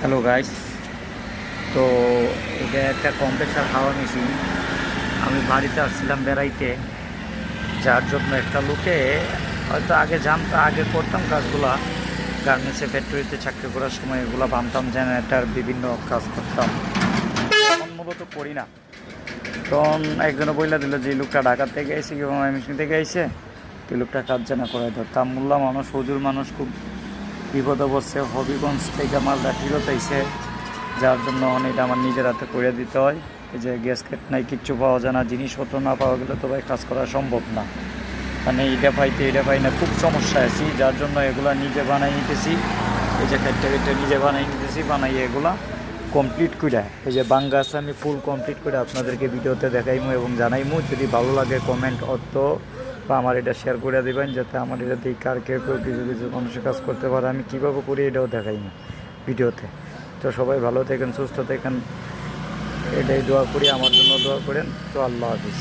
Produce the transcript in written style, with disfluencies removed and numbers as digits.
Hello guys, তো এটা একটা কম্প্রেসার হাওয়া মেশিন। আমি বাড়িতে আসছিলাম বেড়াইতে, যার জন্য একটা লোকে হয়তো আগে করতাম কাজগুলা, গার্মেন্টসে ফ্যাক্টরিতে চাকরি করার সময় এগুলো বানতাম, জেনারেটার বিভিন্ন কাজ করতাম। এখন মূলত করি না। তখন একজনে বইলা দিল যে এই লোকটা ঢাকা থেকে এসে কি মেশিন থেকে এসে এই লোকটা কাজ জানা করাই ধর তামুল্লা মানুষ, হজুর মানুষ, খুব বিপদে পড়ছে। হবিগঞ্জ থেকে মালদা ফিরত আইছে, যার জন্য অনেকটা আমার নিজের হাতে করে দিতে হয়। এই যে গ্যাসকেট নাই, কিচ্ছু পাওয়া যায় না, জিনিসপত্র না পাওয়া গেলে তো ভাই কাজ করা সম্ভব না। মানে এটা পাই না, খুব সমস্যায় আছি, যার জন্য এগুলা নিজে বানাই নিতেছি। এই যে কেটে নিজে বানাই নিতেছি, বানাই এগুলা কমপ্লিট করে, এই যে বাঙ্গাস আমি ফুল কমপ্লিট করে আপনাদেরকে ভিডিওতে দেখাইমু এবং জানাইমু। যদি ভালো লাগে কমেন্ট অর্থ বা আমার এটা শেয়ার করে দেবেন, যাতে আমার এটা দিয়ে কার কেউ কিছু কিছু মানুষের কাজ করতে পারে। আমি কীভাবে করি এটাও দেখাইমু ভিডিওতে। তো সবাই ভালো থাকেন, সুস্থ থাকেন, এটাই দোয়া করি, আমার জন্য দোয়া করেন। তো আল্লাহ হাফিজ।